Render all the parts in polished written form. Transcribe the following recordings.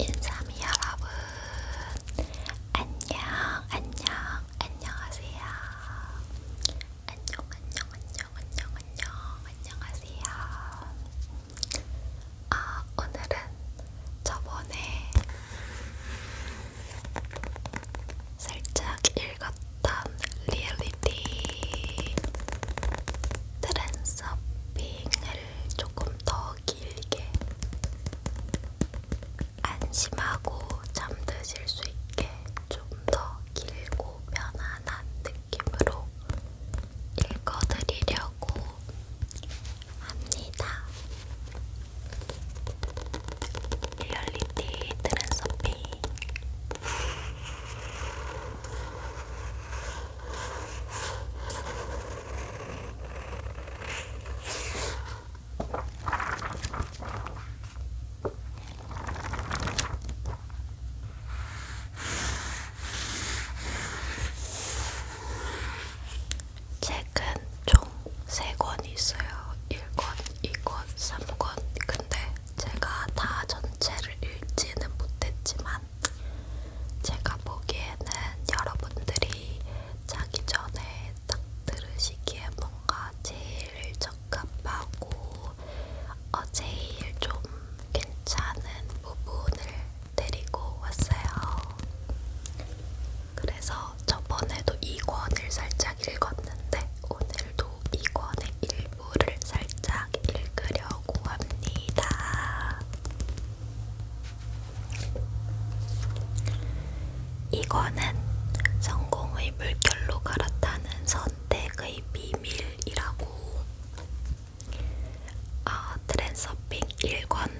인삼이 여러분, 안녕하세요. 안녕하세요. 오늘은 저번에 살짝 읽었던 리얼리티 트랜서핑을 조금 더 길게 안심하고 잠드실 수 있게 좀 더 길고 편안한 느낌으로 읽어드리려고 합니다. 리얼리티 트랜서핑. 책은 총 3권 있어요. 1권, 2권, 3권. 근데 제가 다 전체를 읽지는 못했지만 제가 보기에는 여러분들이 자기 전에 딱 들으시기에 뭔가 제일 적합하고 제일 좀 괜찮은 부분을 데리고 왔어요. 그래서 저번에도 2권을 살짝 읽었는데 오늘도 2권의 일부를 살짝 읽으려고 합니다. 이거는 성공의 물결로 갈아타는 선택의 비밀이라고 트랜서핑 1권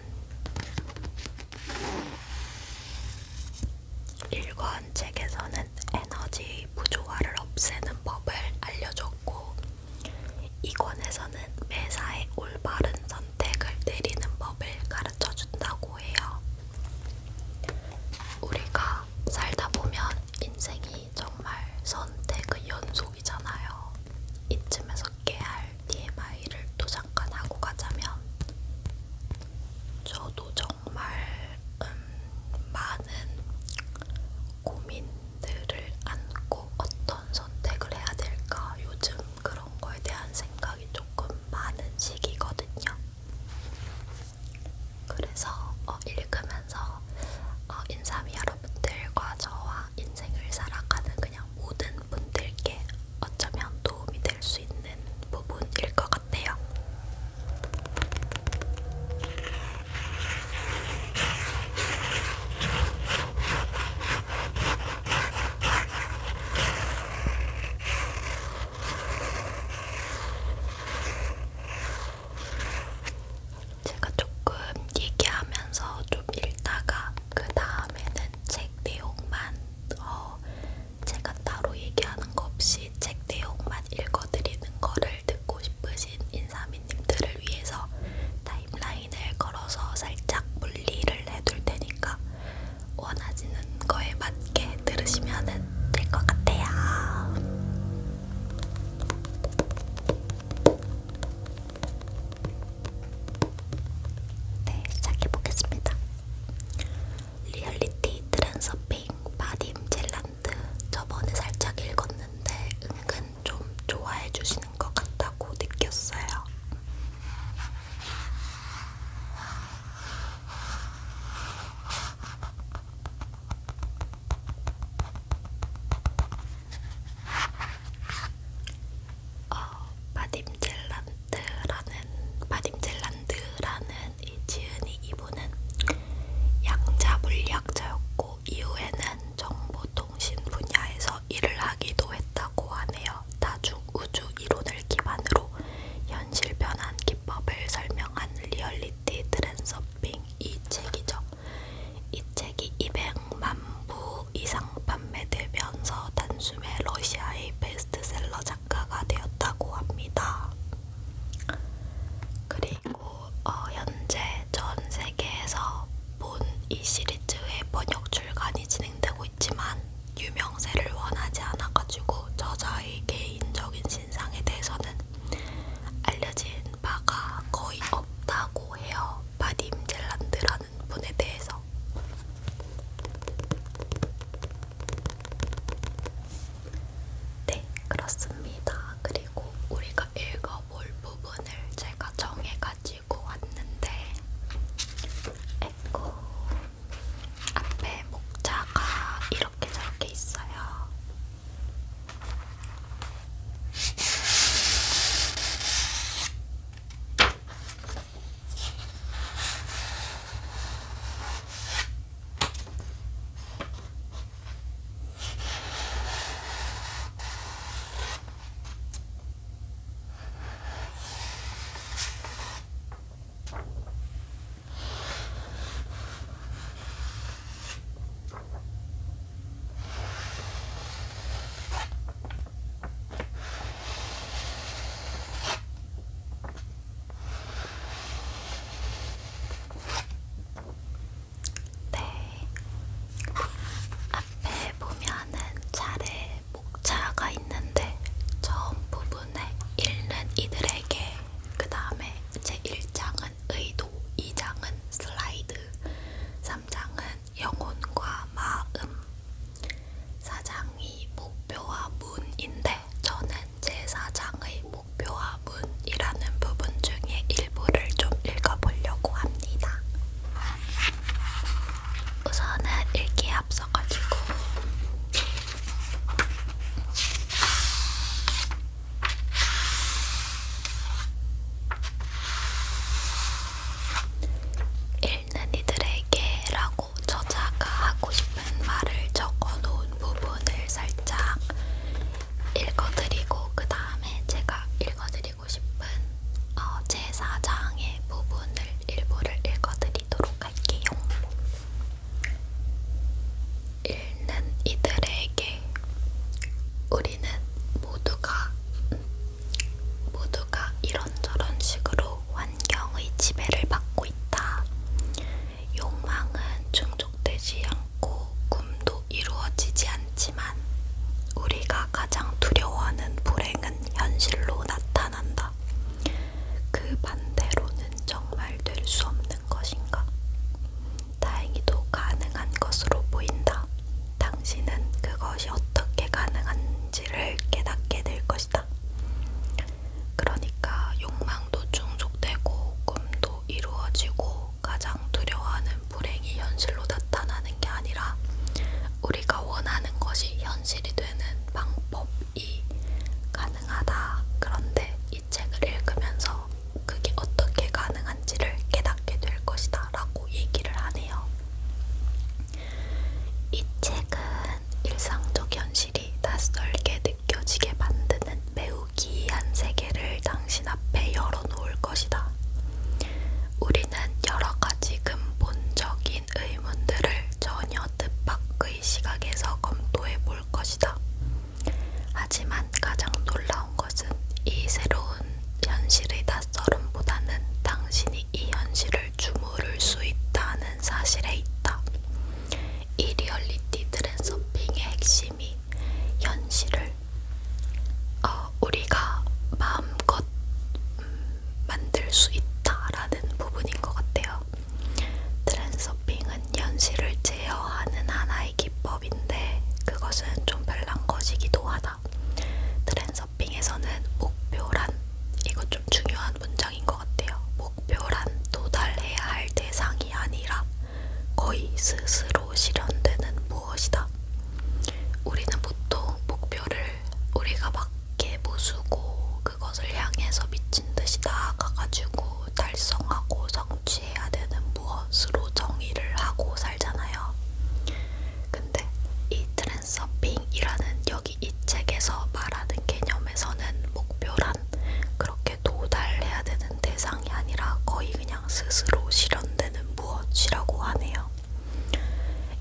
책에서는 에너지 부조화를 없애는 법을 알려줬고 2권에서는 매사에 올바른 선택을 내리는 법을 가르쳐준다고 해요. 우리가 살다 보면 인생이 정말 선택의 연속이잖아요. 이쯤에서 깨알 TMI를 또 잠깐 하고 가자면 저도 정말 많은 고민들을 안고 어떤 선택을 해야 될까 요즘 그런 거에 대한 생각이 조금 많은 시기거든요. 그래서 읽으면서 인삼이 여러분들과 저와 인생을 살아가는 그냥 모든 분들께 어쩌면 도움이 될 수 있는 부분일 것 같아요. 제가 조금 얘기하면서 좀 읽다가 그 다음에는 책 내용만 제가 따로 얘기하는 거 없이 책 내용만 읽어드리는 거를 듣고 싶으신 인사미님들을 위해서 타임라인을 걸어서 살짝 분리를 해둘 테니까 원하시는 거에 맞게 들으시면 될 것 같아요. 네, 시작해보겠습니다. 리얼리티 트랜서핑 바딤 젤란드. 저번에 살짝 읽었는데 은근 좀 좋아해주시는 것 같다고 느꼈어요. 바딤 젤란드라는 이 지은이 이분은 양자 물리학자였고 이후에는 정보통신 분야에서 일을 하기도 했다고 하네요. 다중 우주 이론을 기반으로 현실 변환 기법을 설명한 리얼리티 트랜서핑 이 책이죠. 이 책이 200만 부 이상 판매되면서 단숨에 러시아의 베스트셀러 작가가 되었다고 합니다. 그리고 현재 전 세계에서 본 이 시리즈의 번역 출간이 진행되고 있지만 유명세를 원하지 않아가지고 저자의 개인적인 신상에 대해서는 알려진 바가 거의 없다고 해요. 바딤 젤란드라는 분에 대해서. 우선은 읽기에 앞서가지고 읽는 이들에게 라고 저자가 하고 싶은 말을 적어놓은 부분을 살짝 읽어드리고 그 다음에 제가 읽어드리고 싶은 제4장의 부분을 일부를 읽어드리도록 할게요. 읽는 이들에게 우리는 모두가 이런저런 식으로 환경의 지배를 받고 있다. 욕망은 충족되지 않고 꿈도 이루어지지 않지만 우리가 가장 두려워하는 불행은 현실로 나타난다. 그 반대로는 정말 될 수 없는 것인가? 다행히도 가능한 것으로 보인다. 당신은 그것이 어떻게 가능한지를 깨닫게 될 것이다. 그러니까 욕망도 충족되고 꿈도 이루어지고 가장 두려워하는 불행이 현실로 나타나는 게 아니라 우리가 원하는 것이 현실이 되는 방법이 가능하다. 그런데 이 책을 읽으면서 그게 어떻게 가능한지를 깨닫게 될 것이다 라고 얘기를 하네요. 이 책은 일상적 현실이 낯설게 느껴지게 만드는 매우 기이한 세계를 당신 앞에 열어놓을 것이다. 우리는 여러 가지 근본적인 의문들을 전혀 뜻밖의 시각에서 검토해 볼 것이다. 하지만 가장 놀라운 것은 이 새로운 현실의 낯설음보다는 당신이 이 현실을 주무를 수 있다는 사실에 있다. 이 리얼리티 트랜서핑의 핵심이 현실을 우리가 마음껏 만들 수 있다라는 부분인 것 같아요. 트랜서핑은 현실을 제어하는 하나의 기법인데 그것은 좀 별난 것이기도 하다. 트랜서핑에서는 목표란, 이거 좀 중요한 문장인 것 같아요. 목표란 도달해야 할 대상이 아니라 거의 스스로 실현되는 무엇이다. 우리는 보통 목표를 우리가 맞게 부수고 그것을 향해서 미친 듯이 나아가가지고 달성하고 성취해야 되는 무엇으로 정의를 하고 살잖아요. 근데 이 트랜서핑이라는 여기 이 책에서 말하는 개념에서는 목표란 그렇게 도달해야 되는 대상이 아니라 거의 그냥 스스로 실현되는 무엇이라고 하네요.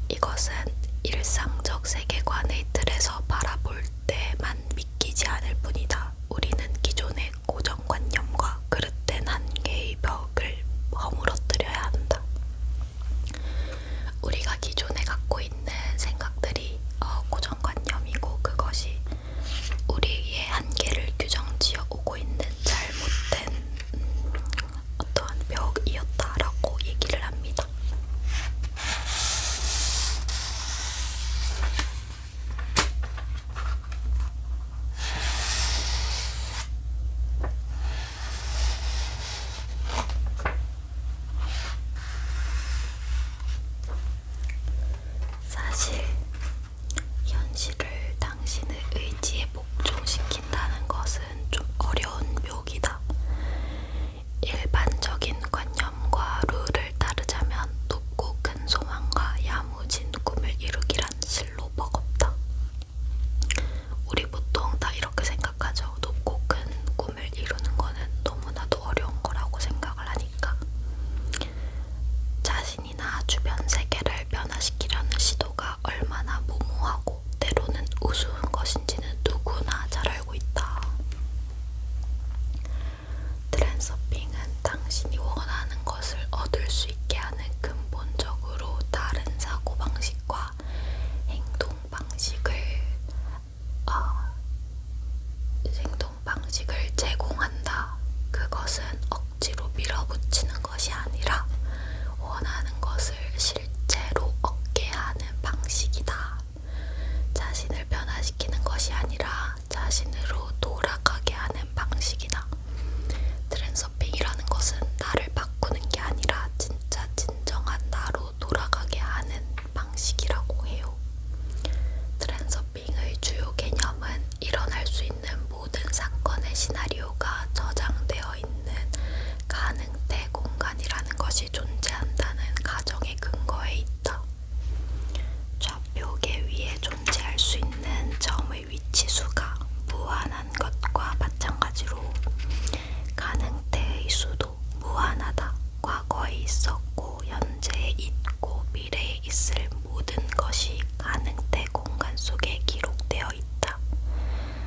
이것은 일상적 세계관의 틀에서 바라볼 때만 믿기지 않을 뿐이다. 우리는 기존의 고정관념과 그릇된 한계의 벽을 허물어뜨려야 한다. 우리가 기존에 갖고 있는 생각들이 고정관념이고 그것이 우리의 한계를 규정지어 오고 있는 잘못된 어떠한 벽이었다라고 얘기를 합니다. 있을 모든 것이 가능태 공간 속에 기록되어 있다.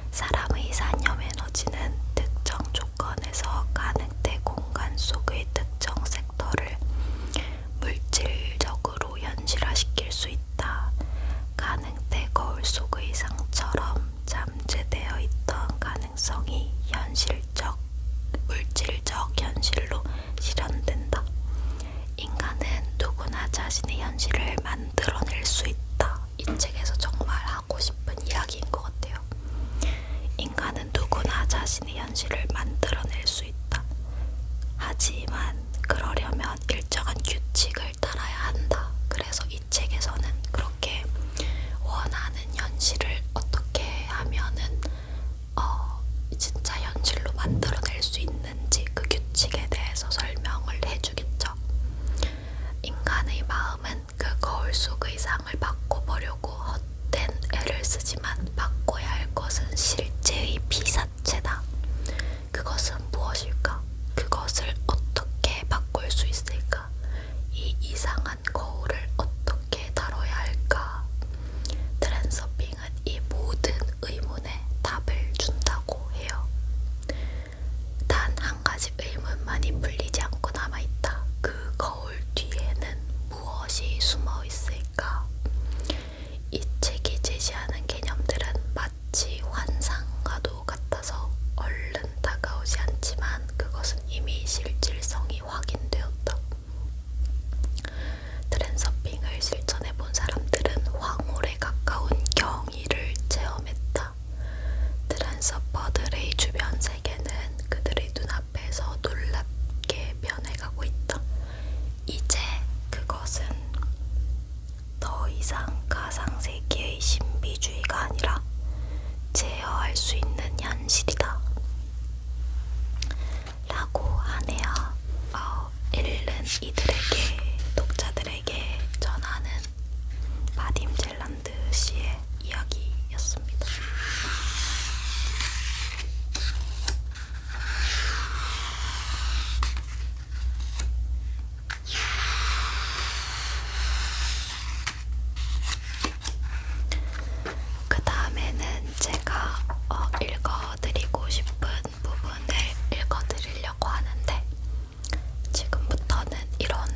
사람의 산염 에너지는 특정 조건에서 가능태 공간 속의 특정 섹터를 물질적으로 현실화시킬 수 있다. 가능태 거울 속의 상처럼 잠재되어 있던 가능성이 물질적 현실로 실현된다. 인간은 누구나 자신의 현실을 만들어낼 수 있다. 이 책에서 정말 하고 싶은 이야기인 것 같아요. 인간은 누구나 자신의 현실을 만들어낼 수 있다. 하지만 그러려면 일정한 규칙을 따라야 한다. 그래서 이 책에서는 그렇게 원하는 현실을 어떻게 하면은 진짜 현실로 만들어낼 수 있는지 그 규칙에 대해서 설명을 해주겠죠. 인간의 마음은 그 거울 속의 상을 바꿔보려고 헛된 애를 쓰지만 바꿔야 할 것은 실제의 피사체다. 그것은 무엇일까? 그것을 어떻게 바꿀 수 있을까? 이 이상한 거울을 어떻게 다뤄야 할까? 트랜서핑은 이 모든 의문에 답을 준다고 해요. 단 한 가지 의문만이 풀리지 않고 남아있다. 그 거울 뒤에는 무엇이 숨어 있을까? 이 책이 제시하는 개념들은 마치 환상과도 같아서 얼른 다가오지 않지만 그것은 이미 실질성이 확인되었다. 트랜서핑을 실천해본 사람들은 황홀에 가까운 경이를 체험했다. 트랜서퍼들의 주변 세계는 그들의 눈앞에서 놀랍게 변해가고 있다. 이제 그것은 더 이상 가상세계의 신비주의가 아니라 제어할 수 있는 현실이다. 라고 하네요. 앨런 이들에게, 독자들에게 전하는 바딤 젤란드 씨의 이야기였습니다. 그 다음에는 제가 읽어드리고 싶은 부분을 읽어드리려고 하는데 지금부터는 이런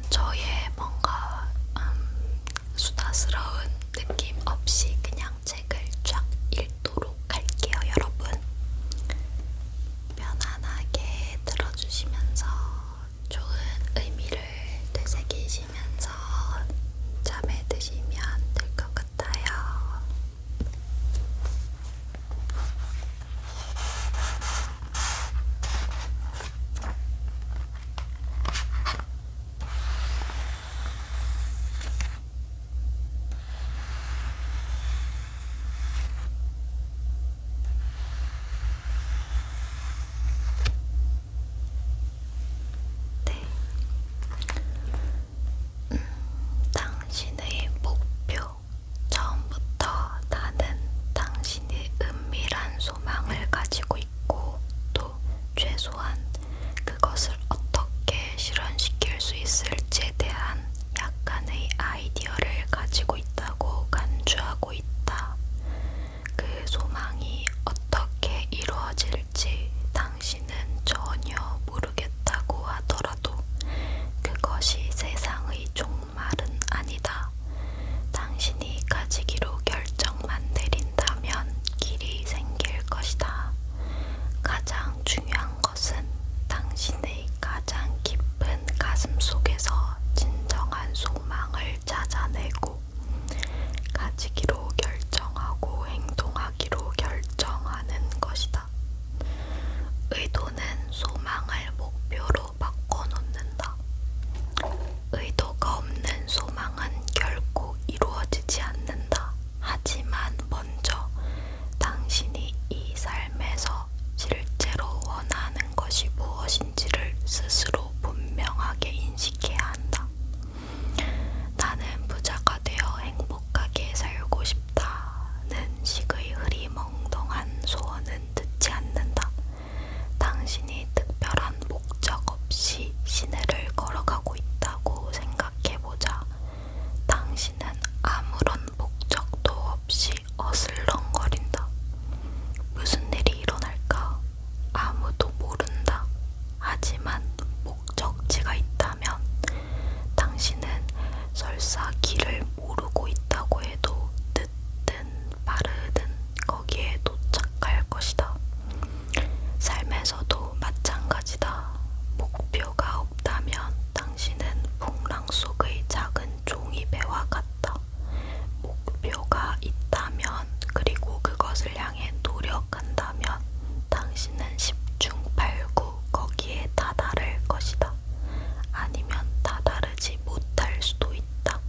내가 길을 모르고 있다고 해도 늦든 빠르든 거기에 도착할 것이다. 삶에서도 마찬가지다. 목표가 없다면 당신은 풍랑 속의 작은 종이배와 같다. 목표가 있다면 그리고 그것을 향해 노력한다면 당신은 십중팔구 거기에 다다를 것이다. 아니면 다다르지 못할 수도 있다.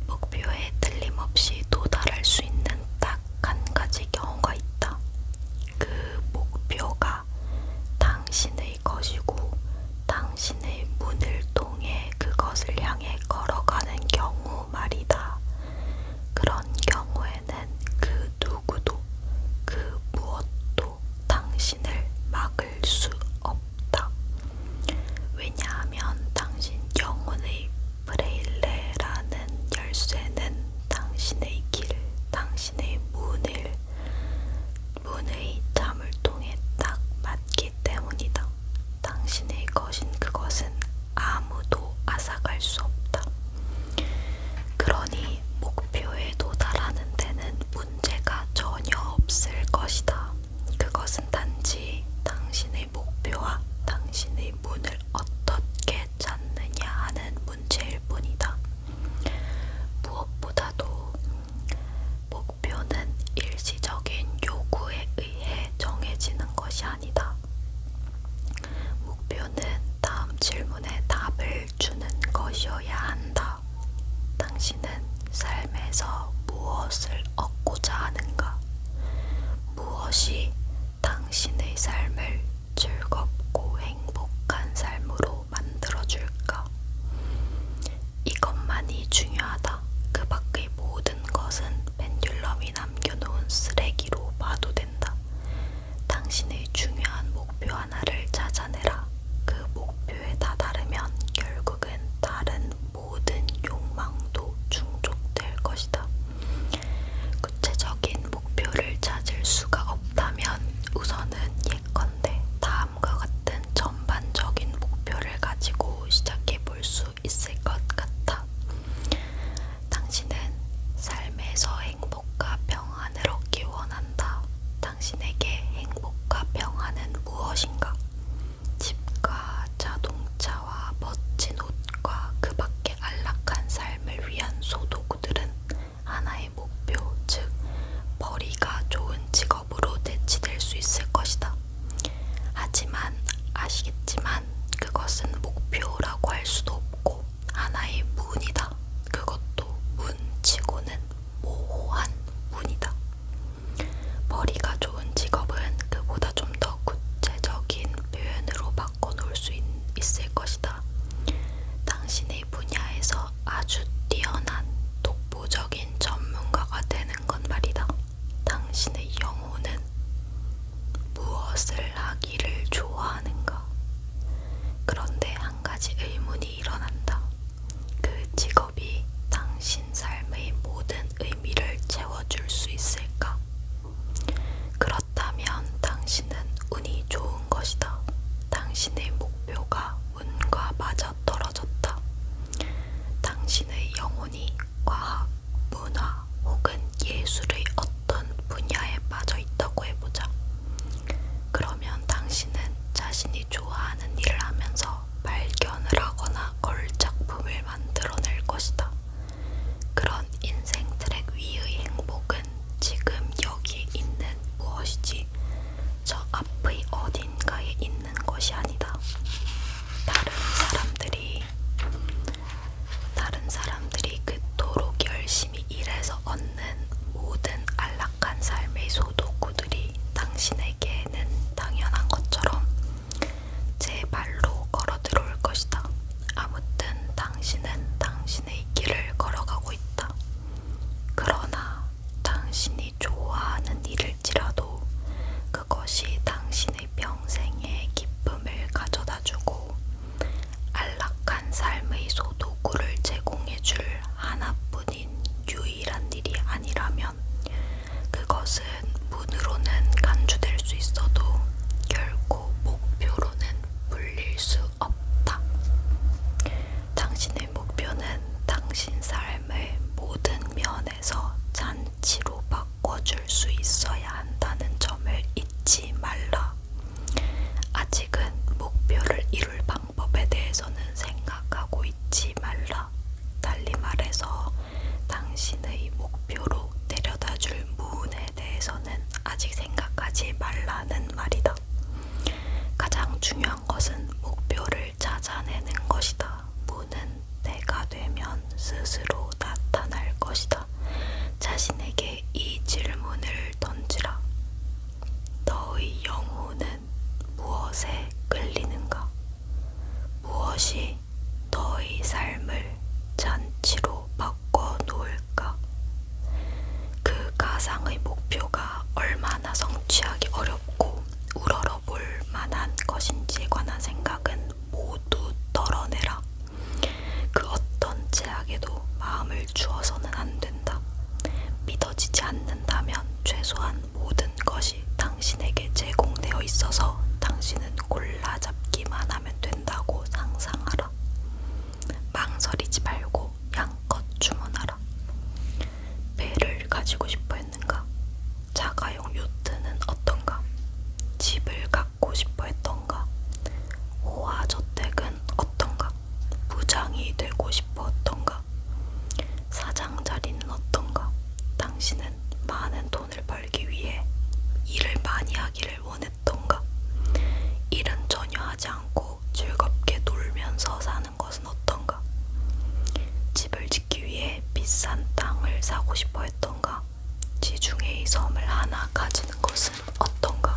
목표에 틀림없이 도달할 수 있는 딱 한 가지 경우가 있다. 그 목표가 당신의 것이고 당신의 문을 통해 그것을 향해 걸어가는 경우 말이다. 그런 경우에는 그 누구도 그 무엇도 당신을 막을 수 없다. 왜냐하면 당신 영혼의 브레일레라는 열쇠는 당신의 길, 당신의 문의 잠을 통해 딱 맞기 때문이다. 당신의 것인 그것은 아무도 앗아갈 수 없다. 그러니 목표에 도달하는 데는 문제가 전혀 없을 것이다. 그것은 단지 당신의 목표와 당신의 문을 어떻게 찾느냐 하는 문제일 뿐이다. 무엇보다도 목표는 일시적인 요구에 의해 정해지는 것이 아니다. 목표는 다음 질문에 답을 주는 것이어야 한다. 당신은 삶에서 무엇을 얻고자 하는가? 무엇이 당신의 삶을 즐겁고 행복한 삶으로 만들어줄까? 이것만이 중요하다. 그 밖의 모든 것은 펜듈럼이 남겨놓은 쓰레기로 봐도 된다. 당신의 중요한 목표 하나를 찾아내라. 그 목표에 다다르면 결국은 다른 모든 욕망도 충족될 것이다. 구체적인 목표를 찾을 수가 없다면 우선은 예컨대 다음과 같은 전반적인 목표를 가지고 시작해 볼 수 있을 것 같아. 삶을 모든 면에서 잔치로 바꿔줄 수 있어야 한다는 점을 잊지 말라. 아직은 목표를 이룰 방법에 대해서는 생각하고 있지 말라. 달리 말해서 당신의 목표로 데려다줄 문에 대해서는 아직 생각하지 말라는 말이다. 가장 중요한 것은 목표를 찾아내는 것이다. 문은 때가 되면 스스로 나타날 것이다. 자신에게 이 질문을 던지라. 너의 영혼은 무엇에 끌리는가? 무엇이 너의 삶을 잔치로 바꿔 놓을까? 그 가상의 목표가 얼마나 성취하기 어렵고 우러러볼 만한 것인지에 관한 생각은 모두 덜어내라. 그 어떤 제약에도 마음을 주어서는 안 된다. 믿어지지 않는다면 최소한 모든 것이 당신에게 제공되어 있어서 당신은 골라 잡기만 하면 된다고 상상하라. 망설이지 말고 양껏 주문하라. 배를 가지고 싶어 했는가? 자가용 요트는 어떤가? 집을 갖고 싶어 했던가? 호화저택은 어떤가? 부장이 되고 싶었던가? 사장 자리는 어떤가? 당신은 많은 돈을 벌기 위해 일을 많이 하기를 원했던가? 일은 전혀 하지 않고 즐겁게 놀면서 사는 것은 어떤가? 집을 짓기 위해 비싼 땅을 사고 싶어 했던가? 지중해의 섬을 하나 가지는 것은 어떤가?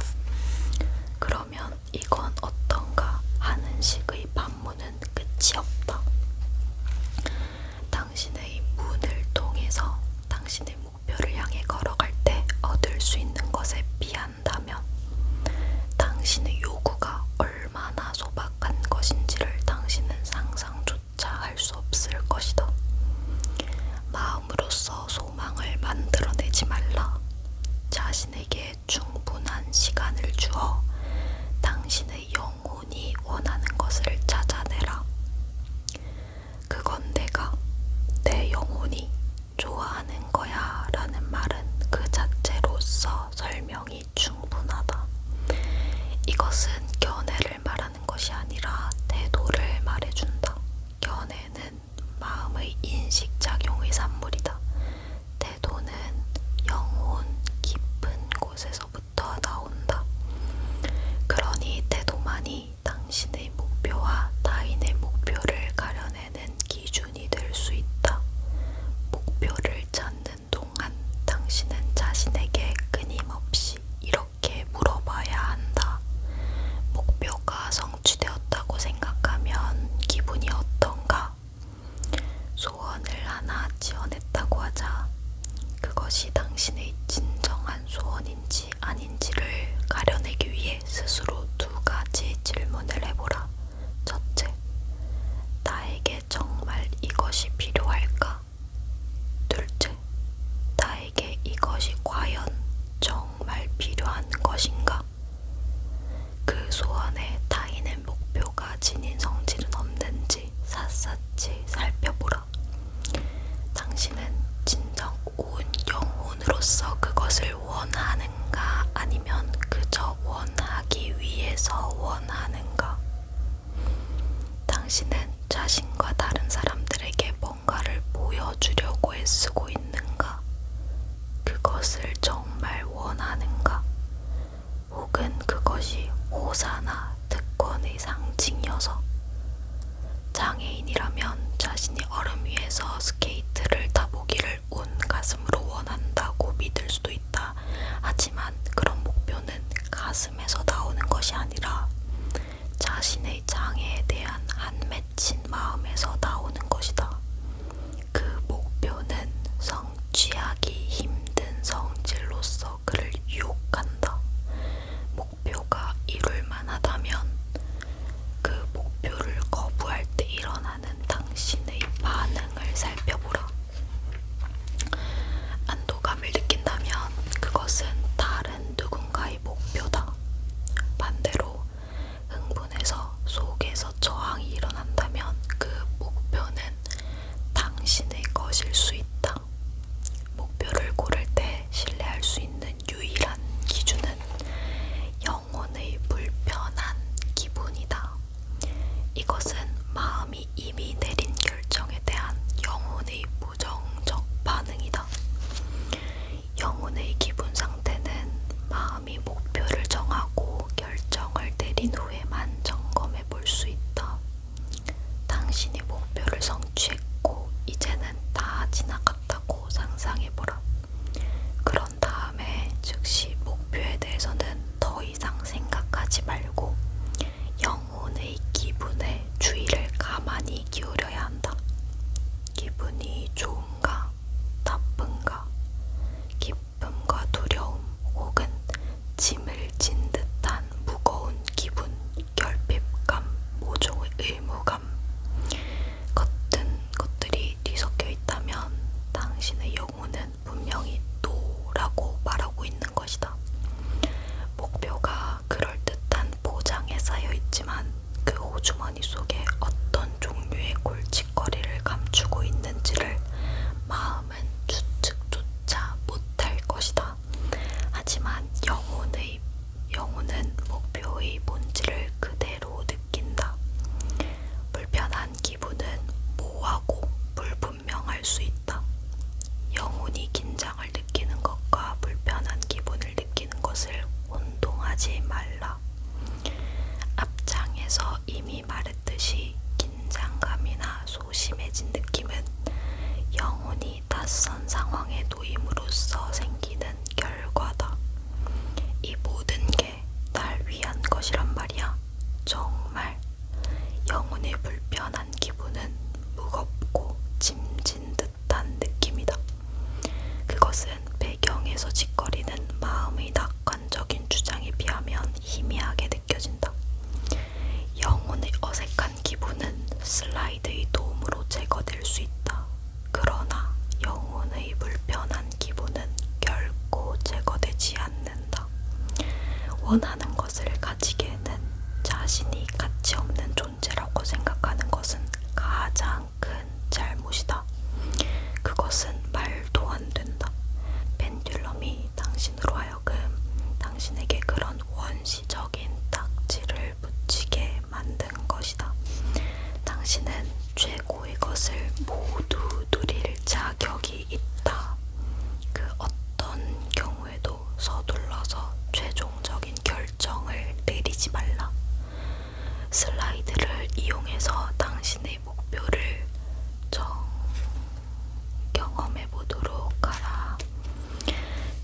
그러면 이건 어떤가 하는 식의 반문은 끝이 없다. 당신의 문을 통해서 당신의 목표를 향해 걸어갈 때 얻을 수 있는 것에 비한다면 당신의 요구가 얼마나 소박한 것인지를 당신은 상상조차 할 수 없을 것이다. 마음으로써 소망을 만들어내지 말라. 자신에게 충분한 시간을 주어 당신의 영혼이 원하는 것을 찾아내라. 그건 내 영혼이 좋아하는 거야 라는 말은 그 자체로서 설명이 충분하다. 이것은 견해를 말하는 것이 아니라 태도를 말해준다. 견해는 마음의 인식작용의 산물이다. 태도는 영혼 깊은 곳에서부터 나온다. 그러니 태도만이 당신의 목표와 타인의 목표를 가려내는 기준이 될 수 있다. 목표를 찾는 동안 당신은 자신에게 끊임없이 이렇게 물어봐야 한다. 목표가 성취되었다고 생각하면 기분이 어떤가? 소원을 하나 지어냈다고 하자. 그것이 당신의 진정한 소원인지 아닌지를 가려내기 위해 스스로 두 가지 질문을 해보라. 첫째, 나에게 정말 이것이 필요할까? 둘째, 나에게 이것이 과연 정말 필요한 것인가? 그 소원에 타인의 목표가 지닌 성질은 없는지 샅샅이 살펴보라. 당신은 진정 온 영혼으로서 그것을 원하는가? 아니면 그저 원하기 위해서 원하는가? 당신은 자신과 다른 사람들에게 뭔가를 보여주려고 애쓰고 있는가? 그것을 정말 원하는가? 혹은 그것이 호사나 특권의 상징이어서 장애인이라면 자신이 얼음 위에서 스케이트를 타보기를 온 가슴으로 원한다고 믿을 수도 있다. 하지만 그런 목표는 가슴에서 나오는 것이 아니라 자신의 장애에 대한 한 맺힌 마음에서 나오는 것이다. 그 목표는 상상해보라. 그런 다음에 즉시 목표에 대해서는 더 이상 생각하지 말고 영혼의 기분에 주의를 가만히 기울여야 한다. 기분이 좋은가, 나쁜가, 기쁨과 두려움 혹은 짐을 진 듯한 무거운 기분, 결핍감, 모종의 의무감 같은 것들이 뒤섞여 있다면 당신의 영혼은 분명히 노라고 말하고 있는 것이다. 목표가 그럴듯한 포장에 쌓여 있지만 그 호주머니 속에 어떤 종류의 골칫거리를 감추고 있는지를 마음은 추측조차 못할 것이다. 하지만 영혼은 목표의 본질을 그대로 느낀다. 불편한 기분은 모호하고 불분명할 수 있다. 영혼이 긴장을 느끼는 것과 불편한 기분을 느끼는 것을 혼동하지 말라. 앞장에서 이미 말했듯이 긴장감이나 소심해진 느낌은 영혼이 낯선 상황에 놓임으로써 생기는 결과다. 이 모든 게 날 위한 것이란 말이야. 정말 영혼의 불편한 기분은 무겁고 짐진 듯한 느낌이다. 그것은 배경에서 짓거리는 마음의 낙관적인 주장에 비하면 희미하게 느껴진다. 영혼의 어색한 기분은 슬라이드의 도움으로 제거될 수 있다. 그러나 영혼의 불편한 기분은 결코 제거되지 않는다. 원하는 것을 가지기에는 자신이 가치 없는 존재라고 생각하는 것은 가장 큰 잘못이다. 그것은 말도 안 된다. 펜듈럼이 당신으로 하여금 당신에게 그런 원시적인 딱지를 붙이게 만든 것이다. 당신은 최고의 것을 모두 누릴 자격이 있다. 그 어떤 경우에도 서둘러서 최종적인 결정을 내리지 말라. 슬라이드를 이용해서 당신의 목표를 경험해보도록 하라.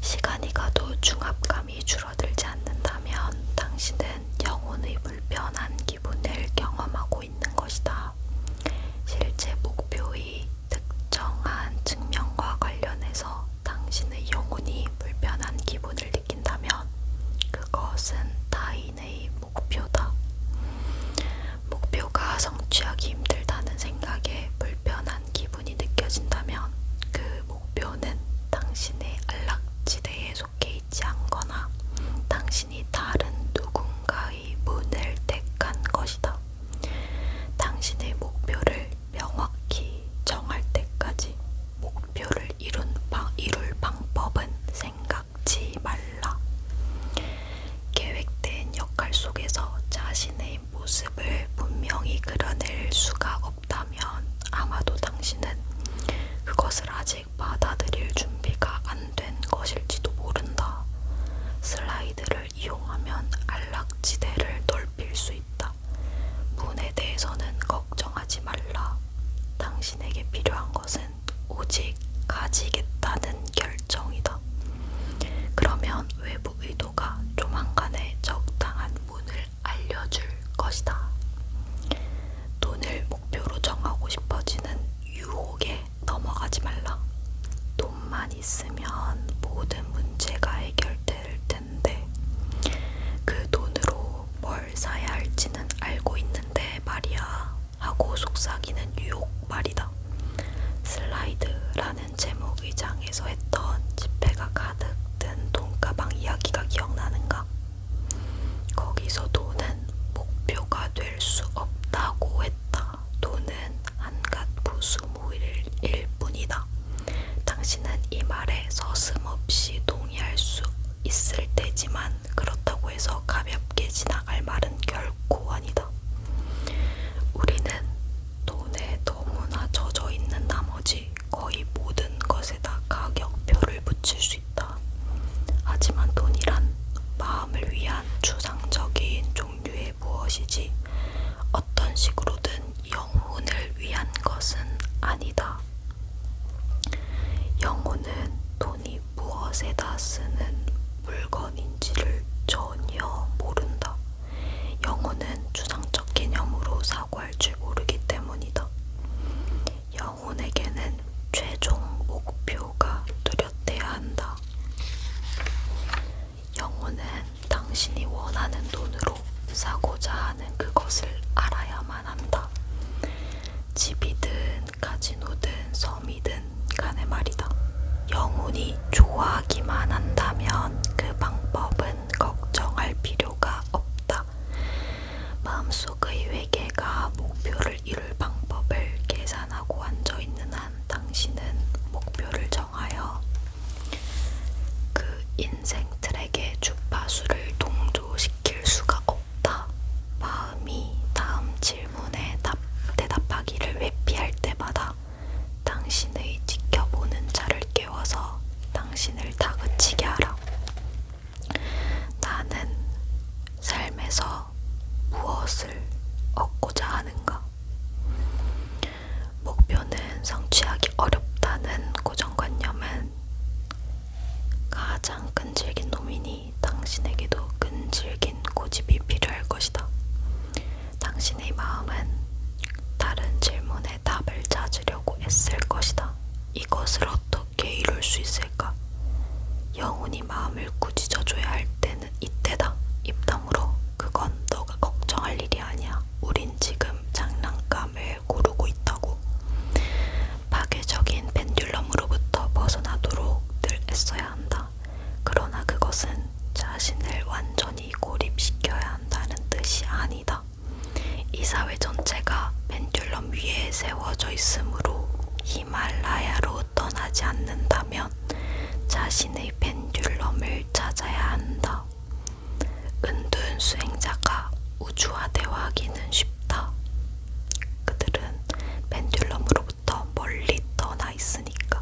시간이 가도 중압감이 줄어들지 않는다면 당신은 영혼의 불편한 기분을 경험하고 있는 것이다. 실제 목표의 특정한 측면과 관련해서 당신의 영혼이 불편한 기분을 느낀다면 그것은 타인의 목표다. 목표가 성취하기 힘들다는 생각에 불편한 기분이 느껴진다면 그 목표는 당신의 안락지대에 속해 있지 않거나 당신이 다른 누군가의 문을 택한 것이다. 당신의 목표를 명확히 정할 때까지 목표를 이룰 방법은 생각지 말라. 계획된 역할 속에서 자신의 모습을 분명히 그려낼 수가 없다면 아마도 당신은 그것을 아직 받아들일 준비가 안 된 것일지도 모른다. 슬라이드를 이용하면 안락지대를 넓힐 수 있다. 문에 대해서는 걱정하지 말라. 당신에게 필요한 것은 오직 가지겠다는 결정이다. 그러면 외부 의도가 조만간에 적당한 문을 알려줄 것이다. 돈을 목표로 정하고 싶어지는 유혹에 넘어가지 말라. 돈만 있으면 모든 문제가 해결될 텐데 그 돈으로 뭘 사야 할지는 알고 있는데 말이야 하고 속삭이는 유혹 말이다. 슬라이드라는 제목의 장에서 했던 지폐가 가득 든 돈가방 이야기가 기억나는가? 거기서 돈은 목표가 될 수 없다고 했다. 돈은 한갓 부수모일 뿐이다. 당신은 이 말에 서슴없이 동의할 수 있을 테지만 그렇다고 해서 가볍게 지나갈 말은 결코 아니다. 우리는 돈에 너무나 젖어 있는 나머지 거의 모든 것에다 가격표를 붙일 수 있다. 하지만 돈이란 마음을 위한 추상적인 종류의 무엇이지 어떤 식으로든 영혼을 위한 것은 아니다. 영혼 무엇에다 쓰는 물건인지를 전혀 모른다. 영혼은 추상적 개념으로 사고할 줄 모르기 때문이다. 영혼에게는 최종 목표가 뚜렷해야 한다. 영혼은 당신이 원하는 돈으로 사고자 하는 그것을 알아야만 한다. 집이든 카지노든 섬이든 간에 말이다. 영혼이 좋아하기만 한다면 그 방법은 걱정할 필요가 없다. 마음속의 회개가 목표를 이룰 방법을 계산하고 앉아있는 한 당신은 목표를 정하여 그 인생 트랙의 주파수를 동조시킬 수가 없다. 마음이 다음 질문에 대답하기를 회피할 때마다 당신의 지켜보는 자를 깨워서 당신을 다그치게 하라. 나는 삶에서 무엇을 얻고자 하는가? 목표는 성취하기 어렵다는 고정관념은 가장 끈질긴 놈이니 당신에게도 끈질긴 고집이 필요할 것이다. 당신의 마음은 다른 질문에 답을 찾으려고 애쓸 것이다. 이것을 어떻게 이룰 수 있을까? 영혼이 마음을 꾸짖어줘야 할 때는 이때다. 입 다물어. 그건 너가 걱정할 일이 아니야. 우린 지금 장난감을 고르고 있다고. 파괴적인 펜듈럼으로부터 벗어나도록 늘 애써야 한다. 그러나 그것은 자신을 완전히 고립시켜야 한다는 뜻이 아니다. 이 사회 전체가 펜듈럼 위에 세워져 있으므로 히말라야로 떠나지 않는다면 자신의 펜듈럼을 찾아야 한다. 은둔 수행자가 우주와 대화하기는 쉽다. 그들은 펜듈럼으로부터 멀리 떠나 있으니까.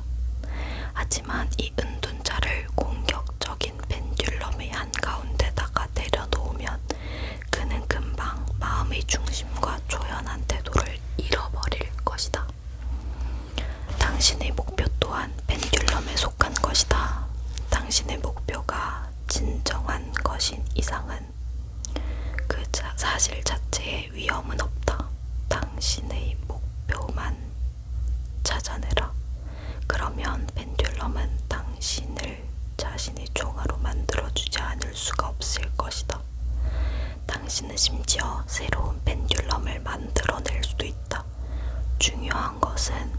하지만 이 은둔자를 공격적인 펜듈럼의 한가운데다가 내려놓으면 그는 금방 마음의 중심과 조연한 태도를 잃어버릴 것이다. 당신의 목표 또한 펜듈럼에 속한 것이다. 당신의 목표가 진정한 것인 이상은 그 사실 자체에 위험은 없다. 당신의 목표만 찾아내라. 그러면 펜듈럼은 당신을 자신의 종아로 만들어주지 않을 수가 없을 것이다. 당신은 심지어 새로운 펜듈럼을 만들어낼 수도 있다. 중요한 것은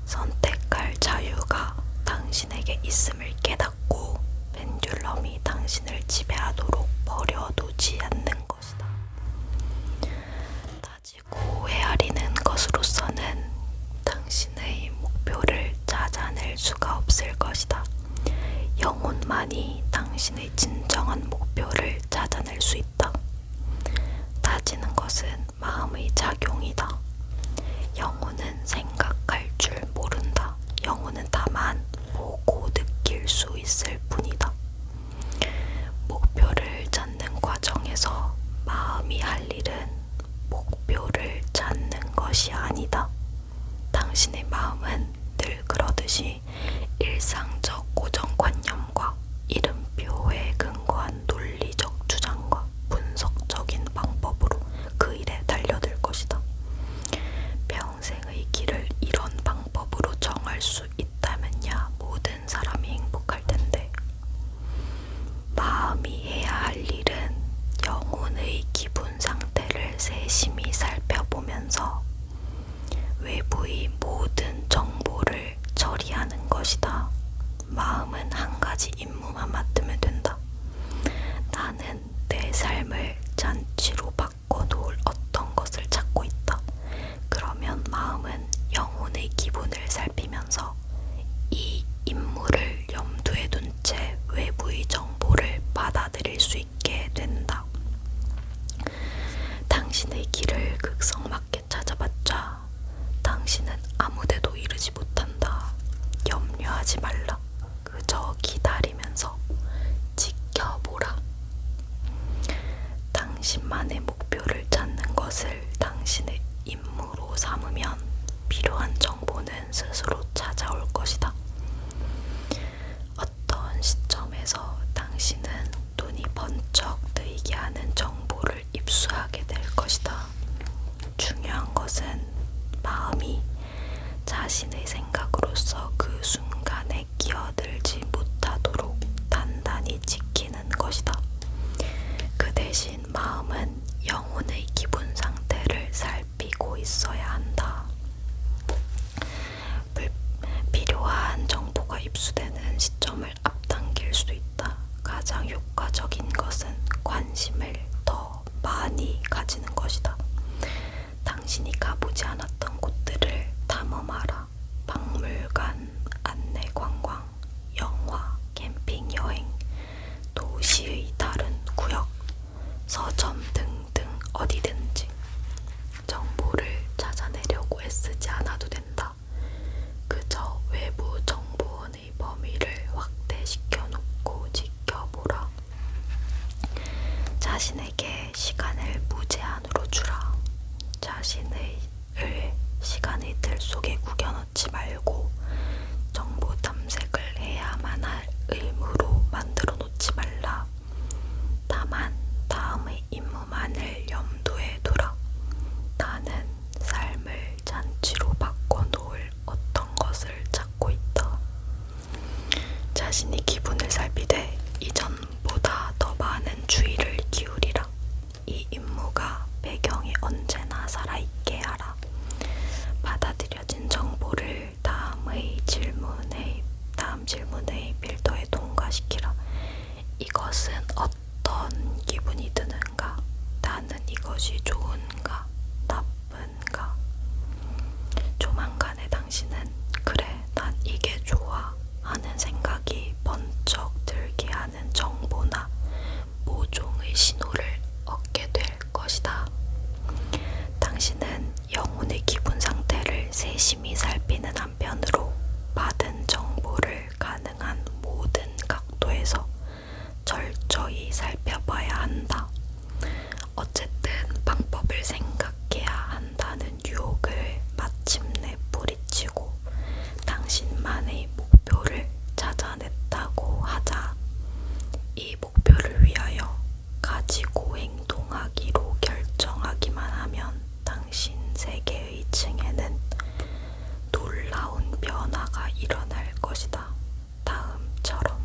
선택할 자유가 당신에게 있음을 깨닫고 펜듈럼이 당신을 지배하도록 버려두지 않는 것이다. 따지고 헤아리는 것으로서는 당신의 목표를 찾아낼 수가 없을 것이다. 영혼만이 당신의 진정한 목표를 찾아낼 수 있다. 따지는 것은 마음의 작용이다. 영혼은 생각할 줄 모른다. 영혼은 다만 보고 느낄 수 있을 뿐이다. 목표를 찾는 과정에서 마음이 할 일은 목표를 찾는 것이 아니다. 당신의 마음은 늘 그러듯이 일상적 고정관념과 이름표에 근거한 논리적 주장과 분석적인 방법으로 그 일에 달려들 것이다. 평생의 길을 이런 방법으로 정할 수 있다면야 모든 사람이 행복할 텐데. 마음이 해야 할 일은 영혼의 기분 상태를 세심히 살펴보면서 외부의 모든 정보를 처리하는 것이다. 마음은 한 가지 임무만 맡으면 된다. 나는 내 삶을 잔치로 바꿔놓을 어떤 것을 찾고 있다. 그러면 마음은 영혼의 기분을 살피면서 이 임무를 염두에 둔 채 외부의 정보를 받아들일 수 있게 된다. 당신의 길을 극성맞게 찾아봤자 당신은 아무데도 이르지 못한다. 염려하지 말라. 그저 기다리면서 지켜보라. 당신만의 목표를 찾는 것을 당신의 임무로 삼으면 필요한 정보는 스스로 찾아올 것이다. 어떠한 자신이 기분을 살피되 이전보다 더 많은 주의를 기울이라. 이 임무가 배경에 언제나 살아있게 하라. 받아들여진 정보를 다음 질문의 필터에 통과시키라. 이것은 어떤 기분이 드는가? 나는 이것이 좋은가? 나쁜가? 조만간에 당신은 그래, 난 이게 좋아 하는 생각이 번쩍 들게 하는 정보나 모종의 신호를 얻게 될 것이다. 당신은 영혼의 기분 상태를 세심히 살피는 한편으로 받은 정보를 가능한 모든 각도에서 철저히 살펴봐야 한다. 어쨌든 방법을 생각해야 한다는 유혹을 마침내 뿌리치고 당신만의 목표를 찾아냈다고 하자. 이 목표를 위하여 가지고 행동하기로 결정하기만 하면 당신 세계의 층에는 놀라운 변화가 일어날 것이다. 다음처럼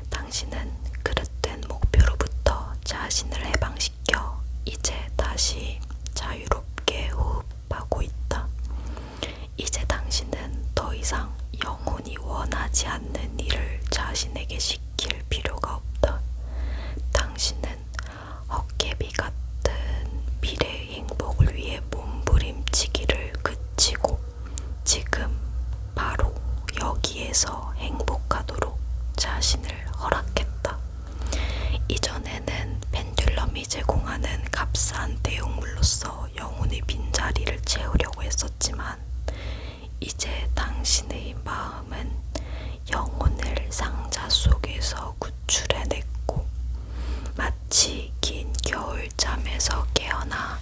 당신은 그릇된 목표로부터 자신을 해방시켜 이제 다시 자유롭게 호흡하고 있다. 이제 당신은 더 이상 영혼이 원하지 않는 일을 자신에게 시킬 필요가 없다. 당신은 헛개비 같은 미래의 행복을 위해 몸부림치기를 그치고 지금 바로 여기에서 행복하도록 자신을 허락했다. 이전에는 펜듈럼이 제공하는 값싼 대용물로서 영혼의 빈자리를 채우려고 했었지만 이제 당신의 마음은 영혼을 상자 속에서 구출해냈고 마치 긴 겨울잠에서 깨어나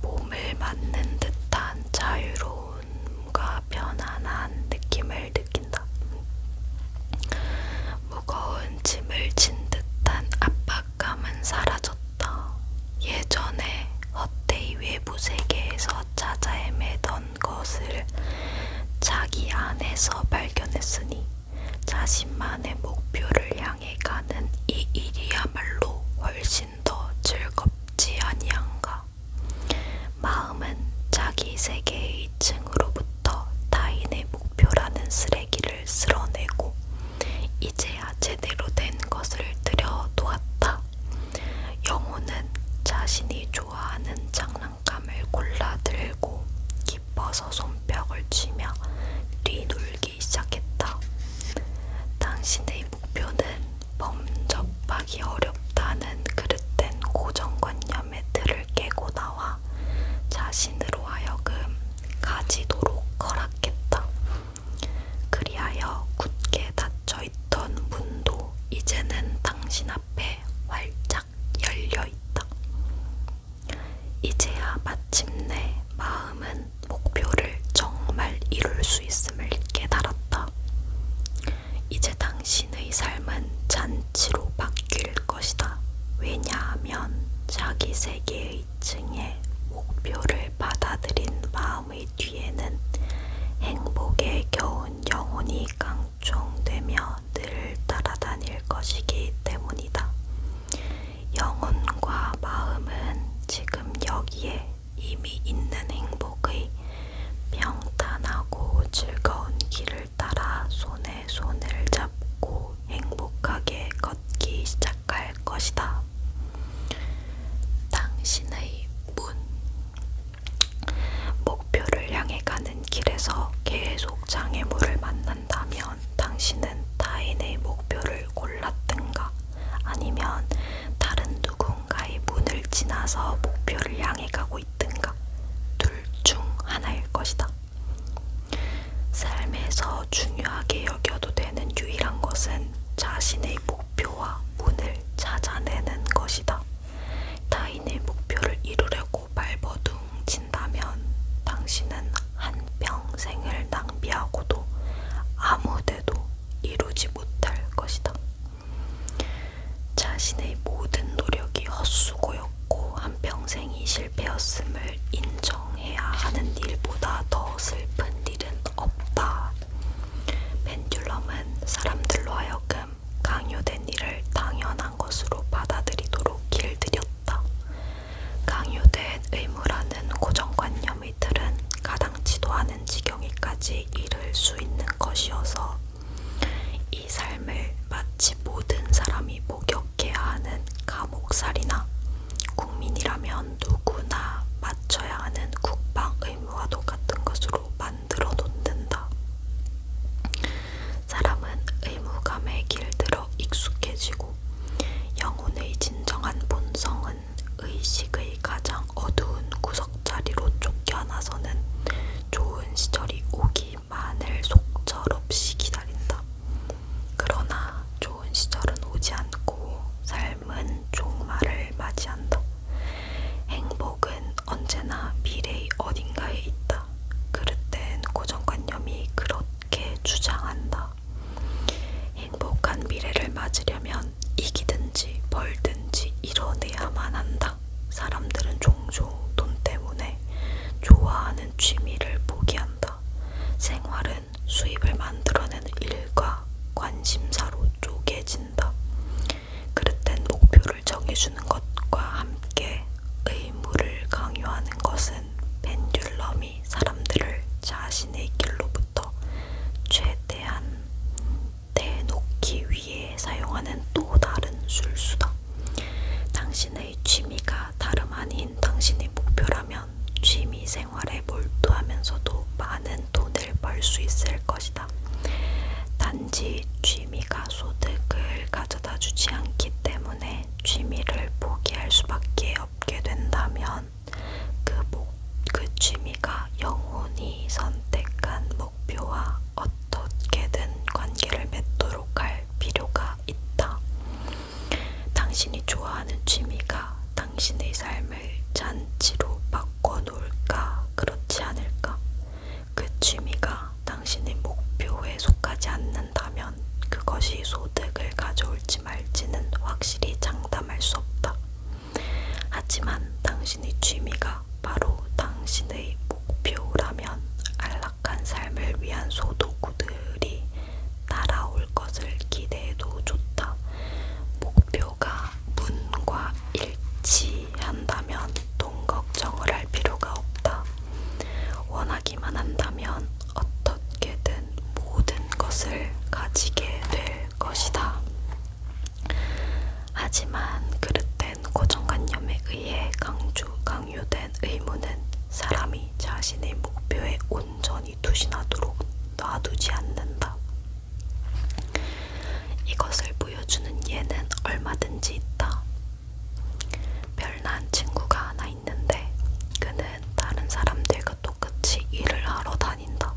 몸을 맞는 듯한 자유로움과 편안한 느낌을 느낀다. 무거운 짐을 진 듯한 압박감은 사라졌다. 예전에 헛되이 외부 세계에서 찾아 헤매던 것을 자기 안에서 발견했으니 자신만의 목표를 향해 가는 이 일이야말로 훨씬 더 즐겁지 아니한가. 마음은 자기 세계의 층으로부터 타인의 목표라는 쓰레기를 쓸어내고 이제야 제대로 된 것을 들여놓았다. 영혼은 자신이 좋아하는 장난감을 골라 들고 기뻐서 손뼉을 치며 뒤놀기 시작했다. 당신의 목표는 범접하기 어렵다는 그릇된 고정관념의 틀을 깨고 나와 자신으로 하여금 가지도록 허락했다. 그리하여 굳게 닫혀있던 문도 이제는 당신 앞에 활짝 열려있다. 이제야 마침내 마음은 목표를 정말 이룰 수 있음을 깨달았다. 이제 당신의 삶은 잔치로 바뀔 것이다. 왜냐하면 자기 세계의 층에 목표를 받아들인 마음의 뒤에는 행복에 겨운 영혼이 깡총되며 늘 따라다닐 것이기 때문이다. 영혼과 마음은 지금 여기에 이미 있는 행복의 평탄하고 즐거운 길을 따라 손에 손을 잡고 행복하게 걷기 시작할 것이다. 당신의 문. 목표를 향해 가는 길에서 계속 장애물을 만난다면 당신은 타인의 목표를 골랐든가 아니면 다른 누군가의 문을 지나서 목표를 향해 가고 있든가 둘 중 하나일 것이다. 삶에서 중요하게 여겨도 되는 유일한 것은 자신의 목표와 문을 찾아내는 것이다. 타인의 목표를 이루려고 발버둥친다면 당신은 한평생을 낭비하고도 아무데도 이루지 못할 것이다. 자신의 모든 노력이 헛수고였고 한평생이 실패였음을 인정해야 하는 일보다 더 슬픈 일은 없다. 펜듈럼은 사람들로 하여금 강요된 일을 당연한 것으로 받아들이도록 길들였다. 강요된 의무라는 고정관념의 틀은 가당치도 않은 지경에까지 이를 수 있는 것이어서 이 삶을 마치 모든 사람이 목욕해야 하는 감옥살이나 국민이라면 누구나 맞춰야 하는 국방 의무와도 같은 것으로 만들어 놓는다. 사람은 의무감에 길들어 익숙해지고 영혼의 진정한 본성은 의식의 가장 어두운 구석자리로 쫓겨나서는 좋은 시절이 오기만을 속절없이 기다린다. 그러나 좋은 시절은 오지 않고 삶은 종말을 맞이한다. 행복은 언제나 미래의 어딘가에 있다. 그릇된 고정관념이 그렇게 주장한다. 행복한 미래를 맞으려면 이기든지 벌든지 이뤄내야만 한다. 사람들은 종종 돈 때문에 좋아하는 취미를 포기한다. 생활은 수입을 만들어내는 일과 관심사로 쪼개진다. 그릇된 목표를 정해주는 것과 함께 의무를 강요하는 것은 펜듈럼이 사람들을 자신의 길로부터 최대한 대놓기 위해 사용하는 또 다른 술수다. 당신의 취미가 다름 아닌 당신의 목표라면 취미 생활에 몰두하면서도 많은 돈을 벌 수 있을 것이다. 단지 취미가 소득을 가져다 주지 않기 때문에 취미를 포기할 수밖에 없게 된다면 그 취미가 영혼이 선택한 목표와 어떻게든 관계를 맺도록 할 필요가 있다. 당신이 좋아하는 취미가 당신의 삶을 잔치로 바꿔놓을까 그렇지 않을까? 그 취미가 당신의 목표에 속하지 않는다면 그것이 소득을 가져올지 말지는 확실히 장담할 수 없다. 하지만 당신의 취미가 바로 당신의 목표라면 안락한 삶을 위한 소도구들이 따라올 것을 기대해도 좋다. 목표가 문과 일치한다면 돈 걱정을 할 필요가 없다. 원하기만 한다면 어떻게든 모든 것을 가지게 될 것이다. 하지만 그릇된 고정관념에 의해 강요된 의무는 사람이 자신의 목표에 온전히 투신하도록 놔두지 않는다. 이것을 보여주는 예는 얼마든지 있다. 별난 친구가 하나 있는데 그는 다른 사람들과 똑같이 일을 하러 다닌다.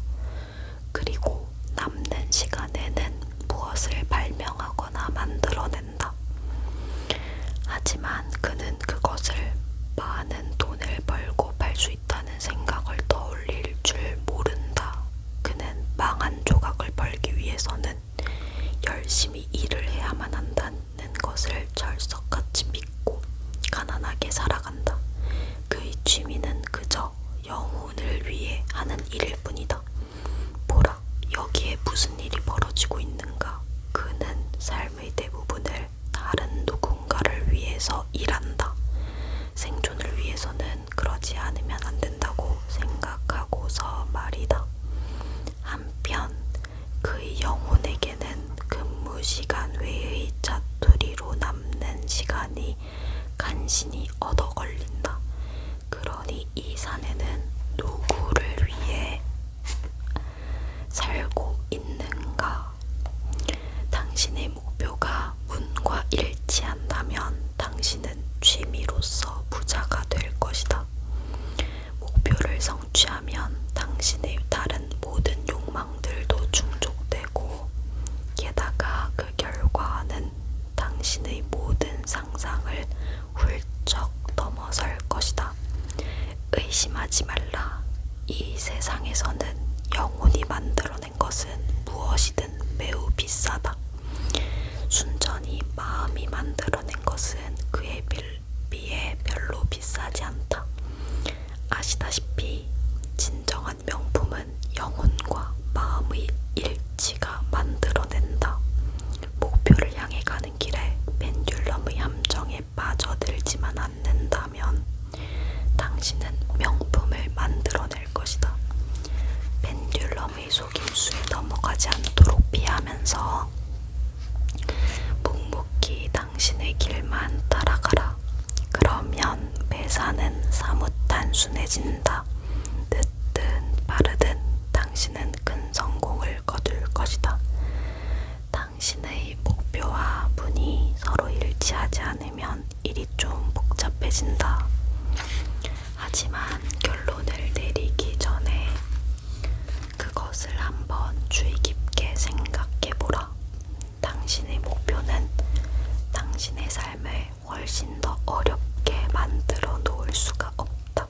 그리고 남는 시간에는 무엇을 발명하거나 만들어낸다. 하지만 그는 그것을 많은 돈을 벌고 팔 수 있다는 생각을 떠올릴 줄 모른다. 그는 망한 조각을 벌기 위해서는 열심히 일을 해야만 한다는 것을 철석같이 믿고 가난하게 살아간다. 그의 취미는 그저 영혼을 위해 하는 일일 뿐이다. 보라, 여기에 무슨 일이 벌어지고 있는가? 그는 삶의 대부분을 다른 누군가를 위해서 일한다. 생존을 위해서는 그러지 않으면 안 된다고 생각하고서 말이다. 한편 그의 영혼에게는 근무 시간 외의 자투리로 남는 시간이 간신히 얻어 걸린다. 그러니 이 사내는 누구를 위해 살고 있는가? 당신의 목표가 문과 일치한다면 당신은 취미로서 부자가 될 것이다. 목표를 성취하면 당신의 다른 모든 욕망들도 충족되고 게다가 그 결과는 당신의 모든 상상을 훌쩍 넘어설 것이다. 의심하지 말라. 이 세상에서는 영혼이 만들어낸 것은 무엇이든 매우 비싸다. 순전히 마음이 만들어낸 것은 그에 비해 별로 비싸지 않다. 아시다시피 진정한 명품은 영혼과 마음의 일치가 만들어낸다. 닿지 않도록 피하면서 묵묵히 당신의 길만 따라가라. 그러면 매사는 사뭇 단순해진다. 늦든 빠르든 당신은 큰 성공을 거둘 것이다. 당신의 목표와 문이 서로 일치하지 않으면 일이 좀 복잡해진다. 하지만 결론을 내리기 전에 그것을 한번 주의 깊게 생각해보라. 당신의 목표는 당신의 삶을 훨씬 더 어렵게 만들어 놓을 수가 없다.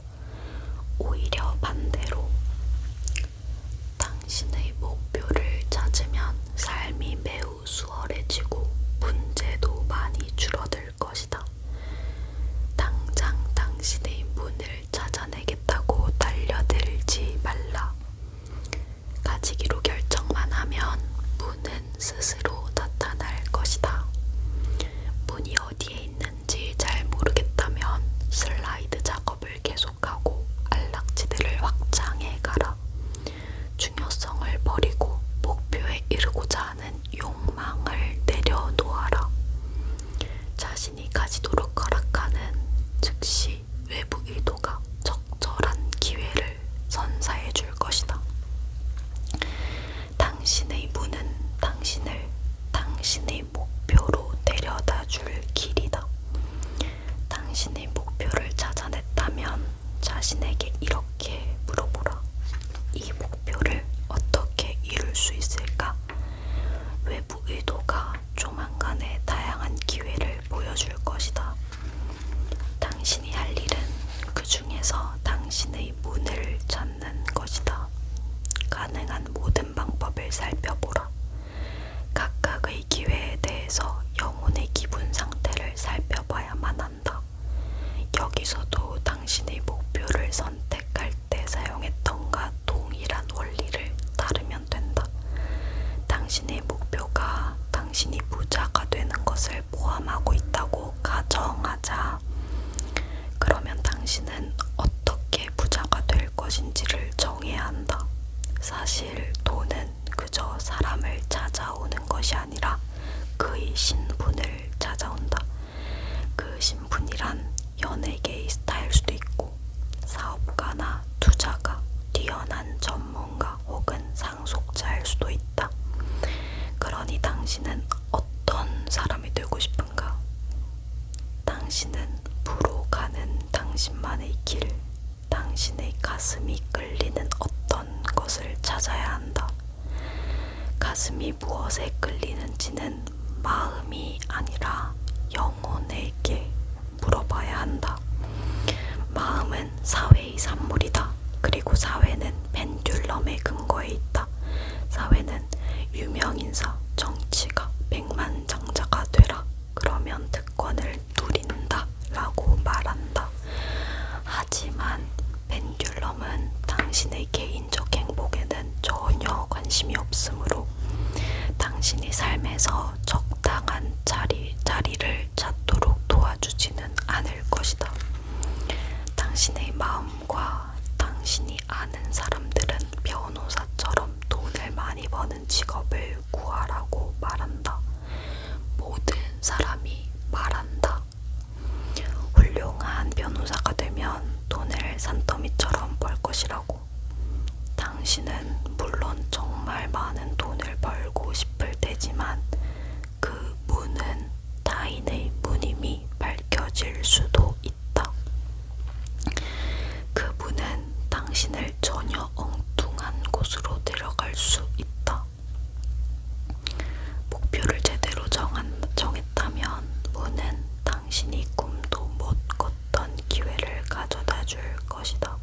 오히려 반대로 당신의 목표를 찾으면 삶이 매우 수월해지고 문제도 많이 줄어들 것이다. 당장 당신의 문을 찾아내겠다고 달려들지 말라. 가지기로 결정만 하면 문은 스스로 나타날 것이다. 문이 어디에 있는지 잘 모르겠다면 슬라이드 작업을 계속하고 안락지들을 확장해 가라. 중요성을 버리고 목표에 이르고자 하는 욕망을 내려놓아라. 자신이 가지도록 허락하는 즉시 외부 의도가 적절한 기회를 선사해 줄 것이다. 당신의 문은 당신을 당신의 목표로 데려다 줄 길이다. 당신의 목표를 찾아냈다면 자신에게 이렇게 물어보라. 이 목표를 어떻게 이룰 수 있을까? 외부 의도가 조만간에 다양한 기회를 보여줄 것이다. 당신이 할 일은 그 중에서 당신의 문을 찾는 것이다. 가능한 모든 방법을 살펴보라. 각각의 기회에 대해서 영혼의 기분 상태를 살펴봐야만 한다. 여기서도 당신의 목표를 선택할 때 사용했던가 동일한 원리를 따르면 된다. 당신의 목표가 당신이 부자가 되는 것을 포함하고 있다고 가정하자. 그러면 당신은 어떻게 부자가 될 것인지를 정해야 한다. 사실 돈은 그저 사람을 찾아오는 것이 아니라 그의 신분을 찾아온다. 그 신분이란 연예계의 스타일 수도 있고 사업가나 투자가, 뛰어난 전문가 혹은 상속자일 수도 있다. 그러니 당신은 어떤 사람이 되고 싶은가? 당신은 부로 가는 당신만의 길, 당신의 가슴이 끌리는 어떤 것을 찾아야 한다. 가슴이 무엇에 끌리는지는 마음이 아니라 영혼에게 물어봐야 한다. 마음은 사회의 산물이다. 그리고 사회는 펜듈럼의 근거에 있다. 사회는 유명인사, 정치가, 백만장자가 되라. 그러면 특권을 누린다 라고 말한다. 하지만 펜듈럼은 당신의 개인적 행복에는 전혀 관심이 없으므로 당신이 삶에서 적당한 자리를 찾도록 도와주지는 않을 것이다. 당신의 마음과 당신이 아는 사람들은 변호사처럼 돈을 많이 버는 직업을 구하라고 말한다. 모든 사람이 말한다. 훌륭한 변호사가 되면 돈을 산더미처럼 벌 것이라고. 당신은 물론 정말 많은 돈을 벌고 싶을 테지만 그 문은 타인의 문임이 밝혀질 수도 있다. 그 문은 당신을 전혀 엉뚱한 곳으로 데려갈 수 있다. 목표를 제대로 정했다면 문은 당신이 꿈도 못 꿨던 기회를 가져다 줄 것이다.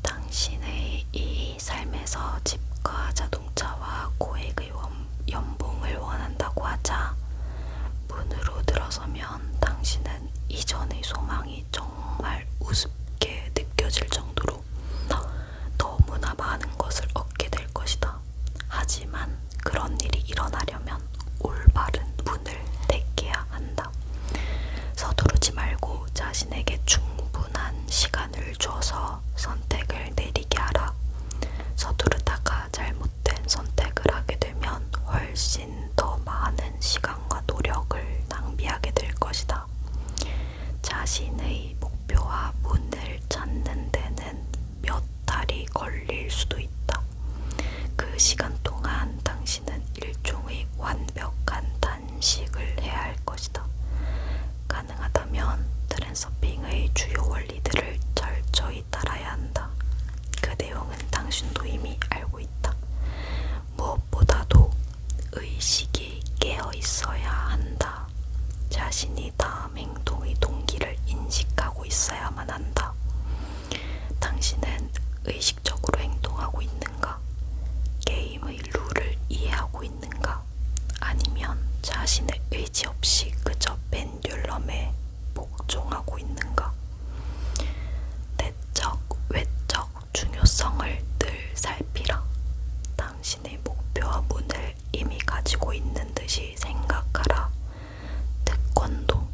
당신의 이 삶에서 집과 자동차와 고액의 연봉을 원한다고 하자 문으로 들어서면 당신은 이전의 소망이 정말 우습게 느껴질 정도로 너무나 많은 것을 얻게 될 것이다. 하지만 그런 일이 일어나려면 올바른 문을 택해야 한다. 서두르지 말고 자신에게 충분한 시간을 줘서 선택을 내리게 하라. 서두르다가 잘못된 선택 훨씬 더 많은 시간과 노력을 낭비하게 될 것이다. 자신의 목표와 문을 찾는 데는 몇 달이 걸릴 수도 있다. 그 시간 동안 당신은 일종의 완벽한 단식을 해야 할 것이다. 가능하다면 트랜서핑의 주요 원리들을 철저히 따라야 한다. 그 내용은 당신도 이미 알고 있다. 무엇보다도 의식이 깨어 있어야 한다. 자신이 다음 행동의 동기를 인식하고 있어야만 한다. 당신은 의식적으로 행동하고 있는가? 게임의 룰을 이해하고 있는가? 아니면 자신의 의지 없이 그저 펜듈럼에 복종하고 있는가? 내적, 외적 중요성을 늘 살피라. 당신의 목표와 문을 이미 가지고 있는 듯이 생각하라. 특권도,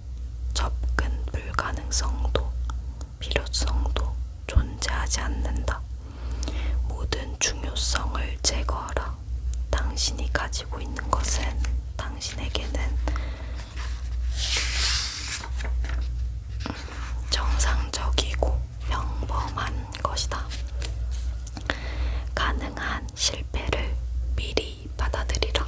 접근 불가능성도, 필요성도 존재하지 않는다. 모든 중요성을 제거하라. 당신이 가지고 있는 것은 당신에게는 정상적이고 평범한 것이다. 가능한 실패를 미리 받아들이라.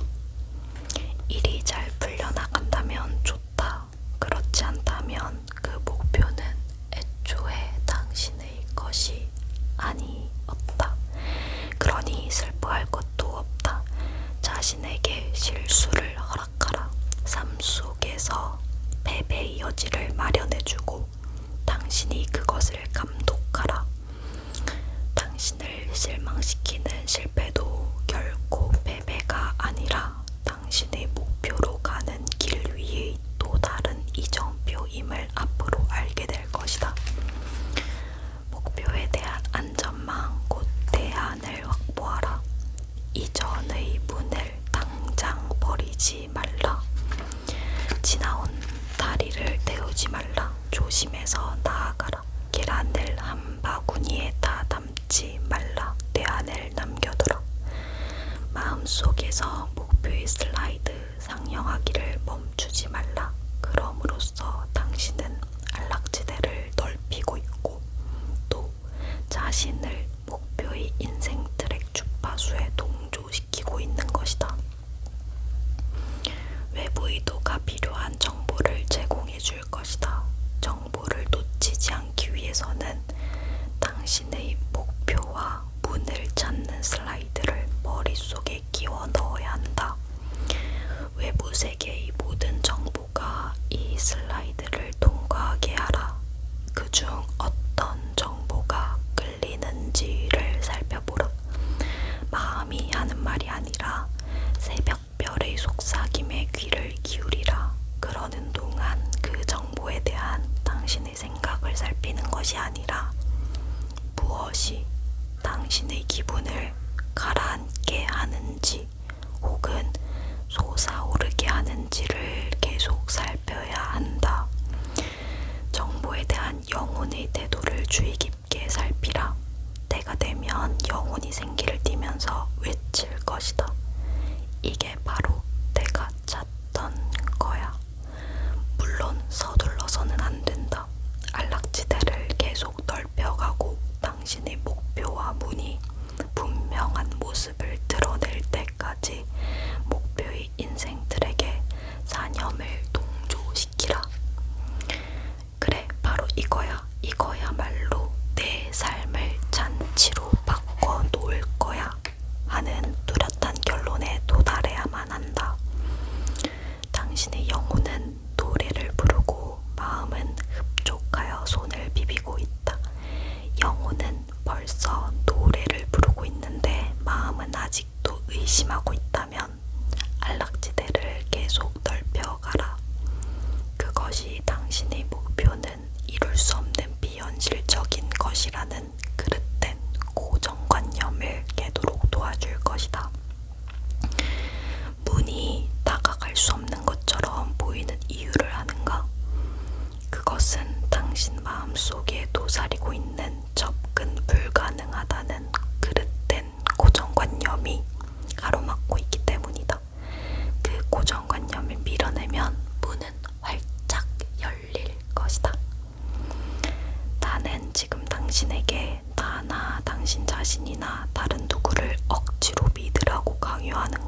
일이 잘 풀려나간다면 좋다. 그렇지 않다면 그 목표는 애초에 당신의 것이 아니었다. 그러니 슬퍼할 것도 없다. 자신에게 실수를 허락하라. 삶 속에서 패배의 여지를 마련해주고 당신이 그것을 감독하라. 당신을 실망시키는 실패도 결코 패배가 아니라 당신의 목표로 가는 길 위의 또 다른 이정표임을 앞으로 알게 될 것이다. 목표에 대한 안전망 곧 대안을 확보하라. 이전의 문을 당장 버리지 말라. 지나온 다리를 태우지 말라. 조심해서 나아가라. 계란을 한 바구니에 다 담지 말라. 대안을 남겨둬라. 마음속에서 목표의 슬라이드 상영하기를 멈추지 말라. 그럼으로써 당신은 안락지대를 넓히고 있고 또 자신을 목표의 인생 트랙 주파수에 동조시키고 있는 것이다. 외부 의도가 필요한 정보를 제공해 줄 것이다. 정보를 놓치지 않기 위해서는 당신의 목표와 문을 찾는 슬라이드를 머릿속에 끼워 넣어야 한다. 외부 세계의 모든 정보가 이 슬라이드를 통과하게 하라. 그중 어떤 정보가 끌리는지를 살펴보라. 마음이 하는 말이 아니라 새벽별의 속삭임에 귀를 기울이라. 그러는 동안 그 정보에 대한 당신의 생각을 살피는 것이 아니라 무엇이 당신의 기분을 가라앉게 하는지 혹은 솟아오르게 하는지를 계속 살펴야 한다. 정보에 대한 영혼의 태도를 주의 깊게 살피라. 때가 되면 영혼이 생기를 띠면서 외칠 것이다. 이게 바로 내가 찾던 거야. 물론 서둘러서는 안 된다. 안락지대를 계속 넓혀가고 당신의 목표와 문이 분명한 모습을 드러낼 때까지 목표의 인생 트랙에 사념을 동조시키라. 그래, 바로 이거야. 이거야말로 내 삶을 잔치로 바꿔 놓을 거야 하는 뚜렷한 결론에 도달해야만 한다. 당신의 영혼은 노래를 부르고 마음은 흡족하여 손을 비비고 있다. 영혼은 벌써 노래를 부르고 있는데 마음은 아직도 의심하고 있다면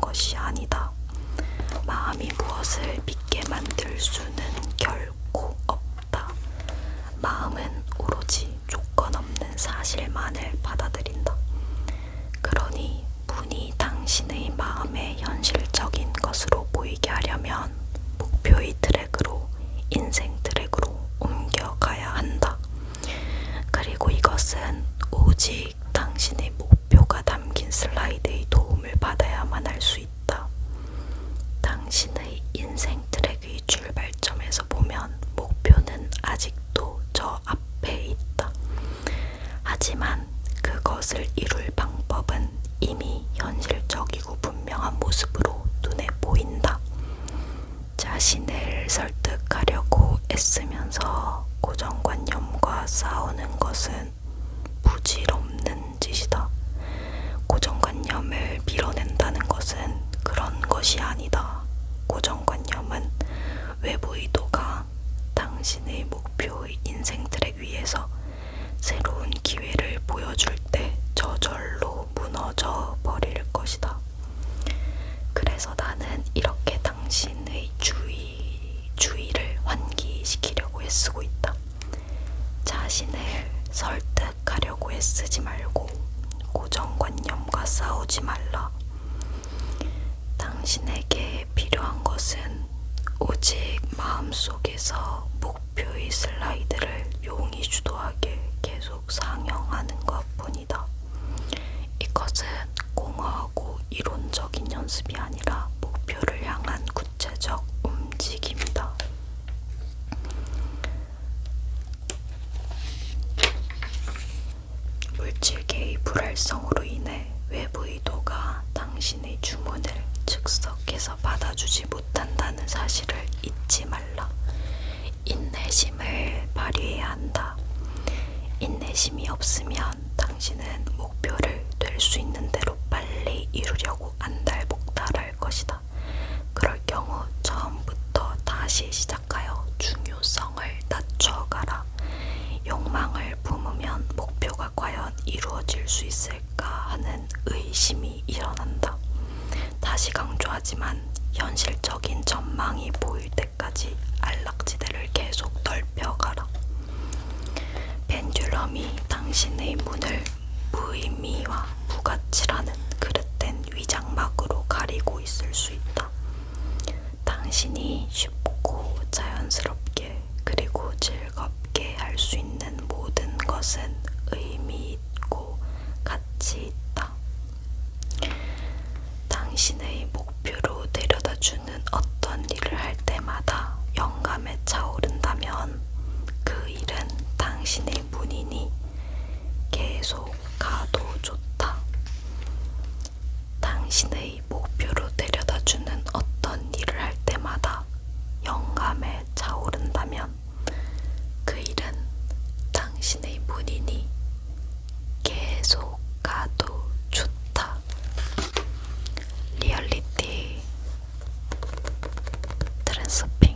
것이 아니다. 마음이 무엇을 믿게 만들 수는 결코 없다. 마음은 오로지 조건 없는 사실만을 받아들인다. 그러니 문이 당신의 마음에 현실적인 것으로 보이게 하려면 목표의 트랙으로, 인생 트랙으로 옮겨가야 한다. 그리고 이것은 오직 당신의 목표가 담긴 슬라이드의 도움을 받아야만 할 수 있다. 당신의 인생 트랙의 출발점에서 보면 목표는 아직도 저 앞에 있다. 하지만 그것을 이룰 방법은 이미 현실적이고 분명한 모습으로 눈에 보인다. 자신을 설득하려고 애쓰면서 고정관념과 싸우는 것은 부질없는 짓이다. 고정관념을 밀어낸다는 것은 그런 것이 아니다. 고정관념은 외부 의도가 당신의 목표의 인생 트랙 위에서 새로운 기회를 보여줄 때 저절로 무너져 버릴 것이다. 그래서 나는 이렇게 당신의 주의를 환기시키려고 애쓰고 있다. 자신을 설득하려고 애쓰지 말고 고정관념과 싸우지 말라. 당신에게 필요한 것은 오직 마음속에서 목표의 슬라이드를 용이 주도하게 계속 상영하는 것뿐이다. 이것은 공허하고 이론적인 연습이 아니라 목표를 향한 구체적 움직임이다. 물질계의 불활성으로 인해 외부 의도가 당신의 주문을 즉석에서 받아주지 못한다는 사실을 잊지 말라. 인내심을 발휘해야 한다. 인내심이 없으면 당신은 목표를 될 수 있는 대로 빨리 이루려고 안달복달할 것이다. 그럴 경우 처음부터 다시 시작하여 중요성을 낮춰가라. 욕망을 품으면 목표가 과연 이루어질 수 있을까 하는 의심이 일어난다. 다시 강조하지만 현실적인 전망이 보일 때까지 안락지대를 계속 넓혀가라. 펜듈럼이 당신의 문을 무의미와 무가치라는 그릇된 위장막으로 가리고 있을 수 있다. 당신이 쉽고 자연스럽게 그리고 즐겁게 할 수 있는 모든 것은 의미 있고 가치 있다. 당신의 목표로 데려다주는 어떤 일을 할 때마다 영감에 차오른다면 그 일은 당신의 문이니 계속 가도 좋다. 당신의 목표로 데려다주는 어떤 일을 할 때마다 영감에 차오른다면 그 일은 당신의 문이니 계속 가도 좋다. 리얼리티 트랜스피